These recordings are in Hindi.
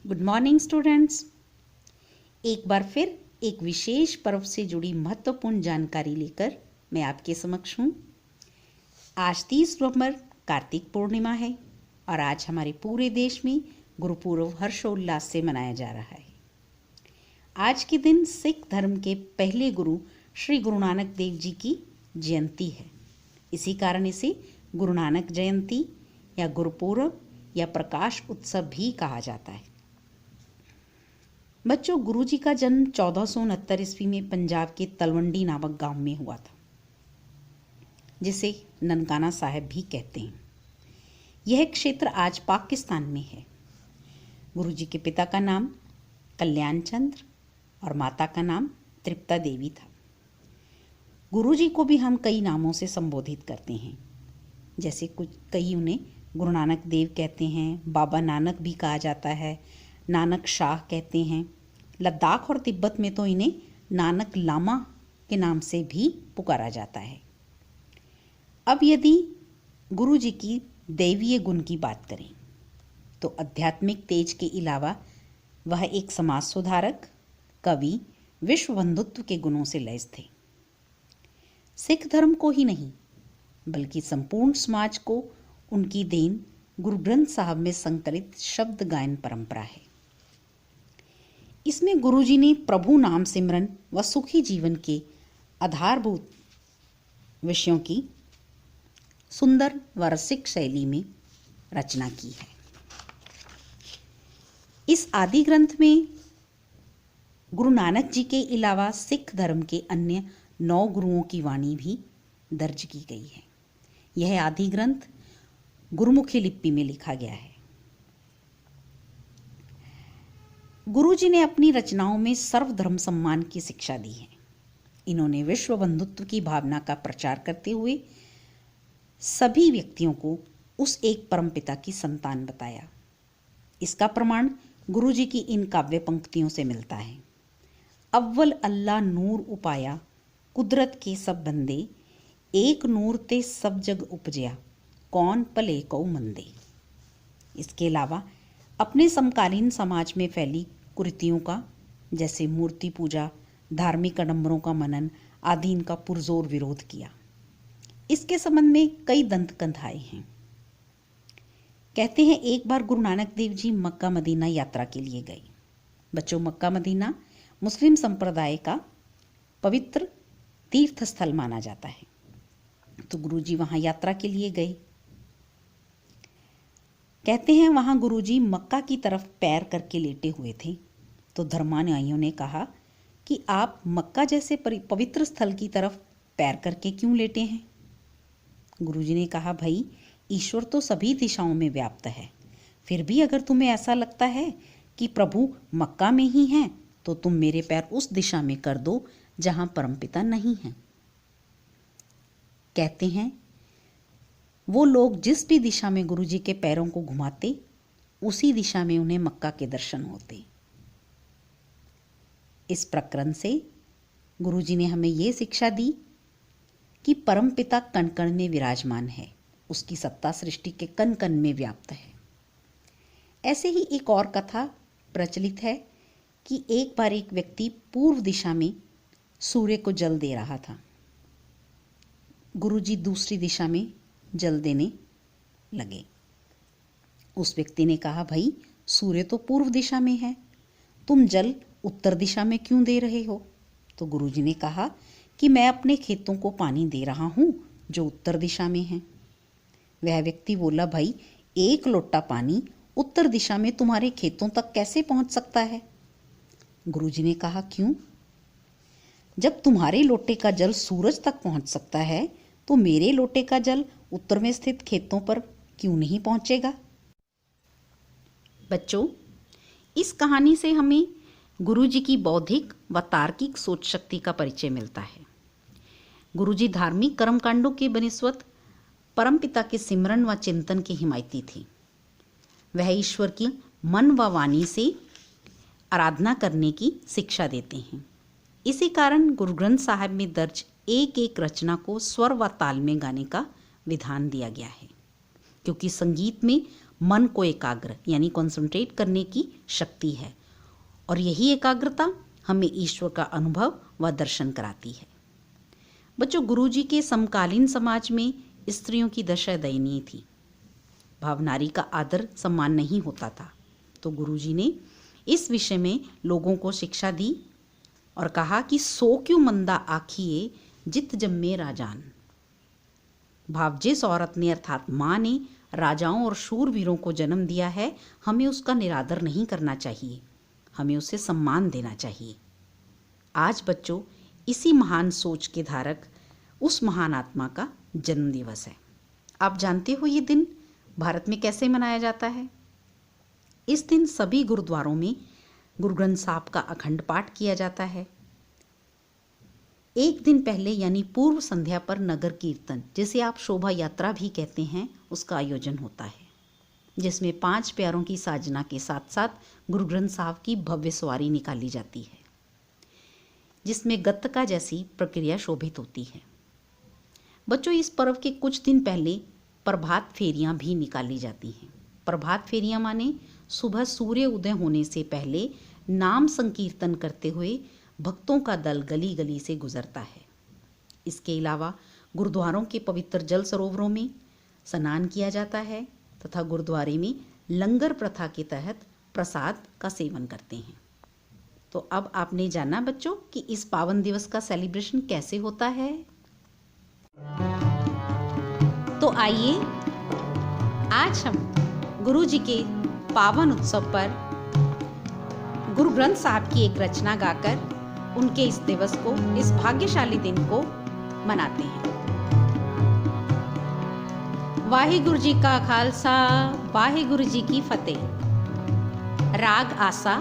Good morning students. एक बार फिर एक विशेष पर्व से जुड़ी महत्वपूर्ण जानकारी लेकर मैं आपके समक्ष हूँ। आज 30 नवंबर कार्तिक पूर्णिमा है और आज हमारे पूरे देश में गुरुपूर्व हर्षोल्लास से मनाया जा रहा है। आज के दिन सिख धर्म के पहले गुरु श्री गुरु नानक देव जी की जयंती है। इसी कारण इसे गुरु नानक जयंती या गुरुपूर्व या प्रकाश उत्सव भी कहा जाता है। बच्चों, गुरुजी का जन्म 1469 ईस्वी में पंजाब के तलवंडी नामक गांव में हुआ था, जिसे ननकाना साहिब भी कहते हैं। यह क्षेत्र आज पाकिस्तान में है। गुरुजी के पिता का नाम कल्याण चंद्र और माता का नाम तृप्ता देवी था। गुरुजी को भी हम कई नामों से संबोधित करते हैं, जैसे कई उन्हें गुरु नानक देव कहते हैं, बाबा नानक भी कहा जाता है, नानक शाह कहते हैं। लद्दाख और तिब्बत में तो इन्हें नानक लामा के नाम से भी पुकारा जाता है। अब यदि गुरु जी की दैवीय गुण की बात करें तो आध्यात्मिक तेज के अलावा वह एक समाज सुधारक, कवि, विश्व बंधुत्व के गुणों से लैस थे। सिख धर्म को ही नहीं बल्कि संपूर्ण समाज को उनकी देन गुरु ग्रंथ साहब में संकलित शब्द गायन परंपरा है। इसमें गुरुजी ने प्रभु नाम सिमरन व सुखी जीवन के आधारभूत विषयों की सुंदर व रसिक शैली में रचना की है। इस आदि ग्रंथ में गुरु नानक जी के अलावा सिख धर्म के अन्य 9 गुरुओं की वाणी भी दर्ज की गई है। यह आदि ग्रंथ गुरुमुखी लिपि में लिखा गया है। गुरुजी ने अपनी रचनाओं में सर्वधर्म सम्मान की शिक्षा दी है। इन्होंने विश्व बंधुत्व की भावना का प्रचार करते हुए सभी व्यक्तियों को उस एक परमपिता की संतान बताया। इसका प्रमाण गुरुजी की इन काव्य पंक्तियों से मिलता है। अव्वल अल्लाह नूर उपाया, कुदरत के सब बंदे, एक नूर ते सब जग उपजया, कौन भले को मंदे। इसके अलावा अपने समकालीन समाज में फैली कुरीतियों का, जैसे मूर्ति पूजा, धार्मिक आडंबरों का मनन आदि, इनका पुरजोर विरोध किया। इसके संबंध में कई दंत कथाएं हैं। कहते हैं एक बार गुरु नानक देव जी मक्का मदीना यात्रा के लिए गए। बच्चों, मक्का मदीना मुस्लिम संप्रदाय का पवित्र तीर्थ स्थल माना जाता है। तो गुरुजी वहां यात्रा के लिए गए। कहते हैं वहां गुरुजी मक्का की तरफ पैर करके लेटे हुए थे। तो धर्मानुयायियों ने कहा कि आप मक्का जैसे पवित्र स्थल की तरफ पैर करके क्यों लेटे हैं। गुरुजी ने कहा, भाई, ईश्वर तो सभी दिशाओं में व्याप्त है। फिर भी अगर तुम्हें ऐसा लगता है कि प्रभु मक्का में ही हैं, तो तुम मेरे पैर उस दिशा में कर दो जहां परमपिता नहीं है। कहते हैं वो लोग जिस भी दिशा में गुरुजी के पैरों को घुमाते, उसी दिशा में उन्हें मक्का के दर्शन होते। इस प्रकरण से गुरुजी ने हमें ये शिक्षा दी कि परमपिता कण कण में विराजमान है, उसकी सत्ता सृष्टि के कण कण में व्याप्त है। ऐसे ही एक और कथा प्रचलित है कि एक बार एक व्यक्ति पूर्व दिशा में सूर्य को जल दे रहा था। गुरुजी दूसरी दिशा में जल देने लगे। उस व्यक्ति ने कहा, भाई, सूर्य तो पूर्व दिशा में है, तुम जल उत्तर दिशा में क्यों दे रहे हो। तो गुरुजी ने कहा कि मैं अपने खेतों को पानी दे रहा हूं जो उत्तर दिशा में है। वह व्यक्ति बोला, भाई, एक लोटा पानी उत्तर दिशा में तुम्हारे खेतों तक कैसे पहुंच सकता है। गुरुजी ने कहा, क्यों? जब तुम्हारे लोटे का जल सूरज तक पहुंच सकता है, तो मेरे लोटे का जल उत्तर में स्थित खेतों पर क्यों नहीं पहुंचेगा। बच्चों, इस कहानी से हमें गुरुजी की बौद्धिक व तार्किक सोच शक्ति का परिचय मिलता है। गुरुजी धार्मिक कर्मकांडों के बनिस्वत परमपिता के सिमरन व चिंतन के हिमायती थे। वह ईश्वर की मन व वाणी से आराधना करने की शिक्षा देते हैं। इसी कारण गुरु ग्रंथ साहिब में दर्ज एक एक रचना को स्वर व ताल में गाने का विधान दिया गया है, क्योंकि संगीत में मन को एकाग्र यानी कॉन्सेंट्रेट करने की शक्ति है, और यही एकाग्रता हमें ईश्वर का अनुभव व दर्शन कराती है। बच्चों, गुरुजी के समकालीन समाज में स्त्रियों की दशा दयनीय थी। भावनारी का आदर सम्मान नहीं होता था, तो गुरुजी ने इस विषय में लोगों को शिक्षा दी और कहा कि सो क्यों मंदा आखिए जित जम्मे राजान। भाव जिस औरत ने अर्थात माँ ने राजाओं और शूरवीरों को जन्म दिया है, हमें उसका निरादर नहीं करना चाहिए, हमें उसे सम्मान देना चाहिए। आज बच्चों, इसी महान सोच के धारक उस महान आत्मा का जन्म दिवस है। आप जानते हो ये दिन भारत में कैसे मनाया जाता है? इस दिन सभी गुरुद्वारों में गुरु ग्रंथ साहब का अखंड पाठ किया जाता है। एक दिन पहले यानी पूर्व संध्या पर नगर कीर्तन, जिसे आप शोभा यात्रा भी कहते हैं, उसका आयोजन होता है, जिसमें 5 प्यारों की साजना के साथ साथ गुरु ग्रंथ साहब की भव्य सवारी निकाली जाती है, जिसमें गत्तका जैसी प्रक्रिया शोभित होती है। बच्चों, इस पर्व के कुछ दिन पहले प्रभात फेरियां भी निकाली जाती हैं। प्रभात फेरियां माने सुबह सूर्य उदय होने से पहले नाम संकीर्तन करते हुए भक्तों का दल गली गली से गुजरता है। इसके अलावा गुरुद्वारों के पवित्र जल सरोवरों में स्नान किया जाता है तथा गुरुद्वारे में लंगर प्रथा के तहत प्रसाद का सेवन करते हैं। तो अब आपने जाना बच्चों कि इस पावन दिवस का सेलिब्रेशन कैसे होता है। तो आइए आज हम गुरु जी के पावन उत्सव पर गुरु ग्रंथ साहब की एक रचना गाकर उनके इस दिवस को, इस भाग्यशाली दिन को मनाते हैं। वाहिगुरु जी का खालसा, वाहिगुरु जी की फतेह। राग आसा,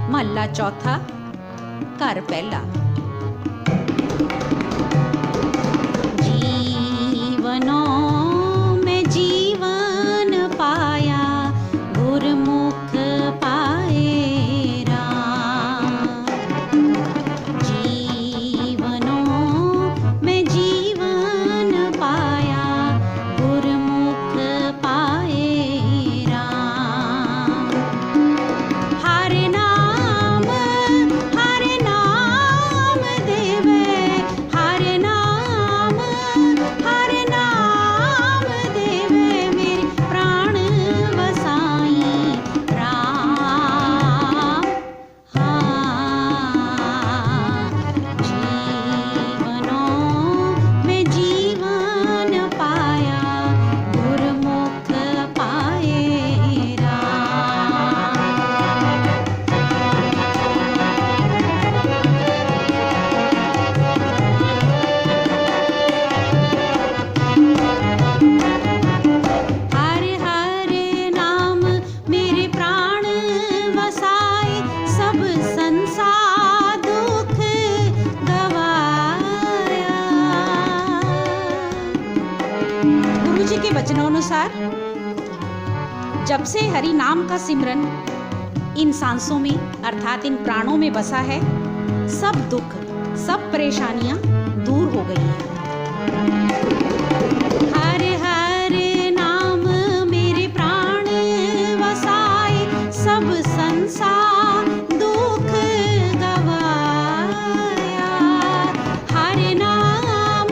महला चौथा, घर पहला। जीवनों में जीवन पाया, गुरमुख पाए राम। जीवनों में जीवन पाया, गुरमुख पाए राम। हर नाम देवे, हर नाम देवे, मेरे प्राण बसाई राम। जीवनों में जीवन पाया, गुरमुख पाए राम। हर हर नाम मेरे प्राण वसाए, सब संसार दुख गवाया। गुरु जी के वचनों अनुसार जब से हरि नाम का सिमरन इन सांसों में अर्थात इन प्राणों में बसा है, सब दुख, सब परेशानियां दूर हो गई हैं। हर हर नाम मेरे प्राण वसाए, सब संसार दुख गवाया। हर नाम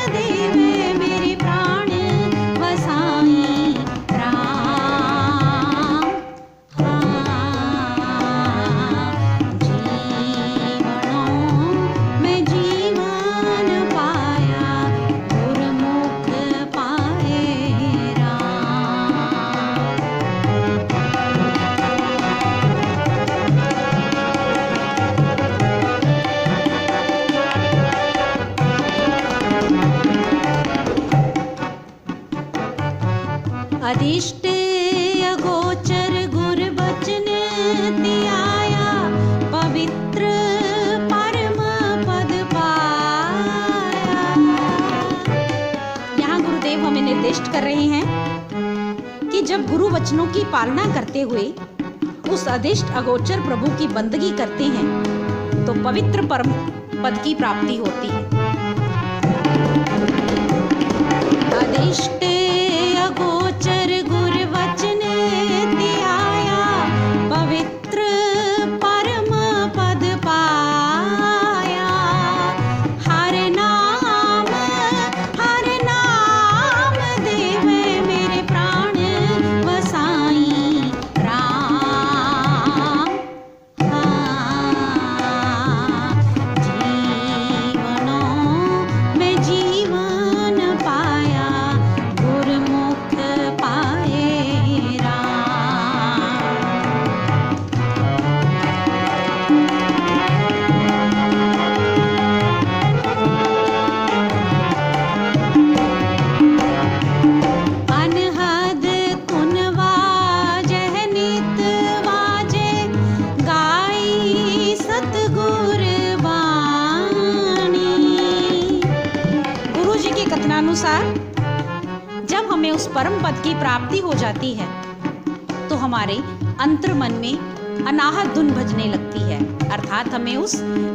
देवे, मेरे प्राण वसाई राम। जीवनों में जीवन पाया, गुरमुख पाए राम। अदिष्ट अगोचर गुर बचन त्याया, पवित्र परम पद पाया। यहाँ गुरुदेव हमें निर्दिष्ट कर रहे हैं कि जब गुरु वचनों की पालना करते हुए उस अदिष्ट अगोचर प्रभु की बंदगी करते हैं तो पवित्र परम पद की प्राप्ति होती है। दृष्ट अगोचर गुर वचन ध्याया, पवित्र परम पद पाया। हर नाम देवे मेरे प्राण वसाई राम। जीवनों में जीवन पाया, गुरमुख पाए राम। अनहद कुन वाजह नित वाजे, गाई सतगुर वाणी। गुरु जी के कथनानुसार जब हमें उस परम पद की प्राप्ति हो जाती है तो हमारे अंतर मन में अनाहत धुन बजने लगती है, अर्थात हमें उस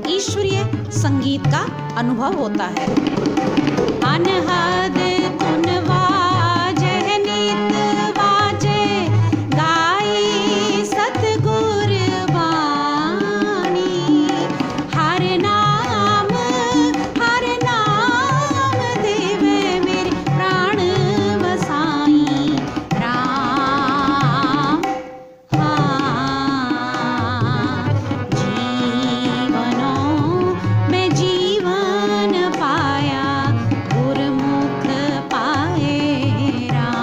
ईश्वरीय संगीत का अनुभव होता है। अनहद धुन वाजह नित वाजे, गाई सतगुर वाणी। हर नाम देवे मेरे प्राण वसाई राम। जीवनों में जीवन पाया, गुरमुख पाए राम।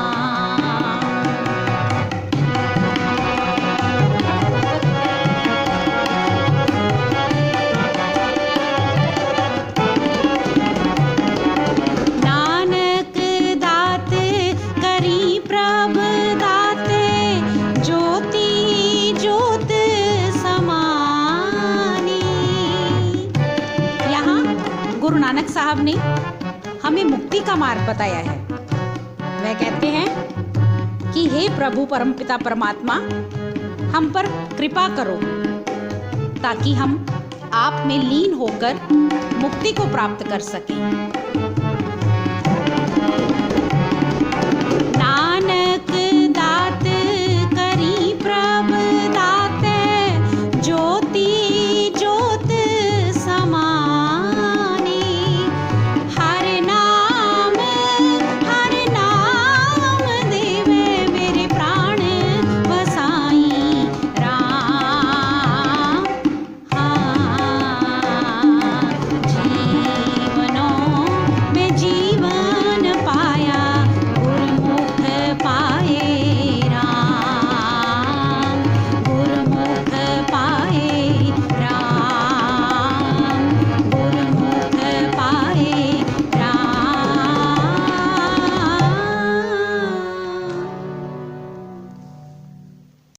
नानक दात करी प्रभ दाते, ज्योति ज्योत समानी। यहाँ गुरु नानक साहब ने हमें मुक्ति का मार्ग बताया है। वह कहते हैं कि हे प्रभु परमपिता परमात्मा, हम पर कृपा करो ताकि हम आप में लीन होकर मुक्ति को प्राप्त कर सकें।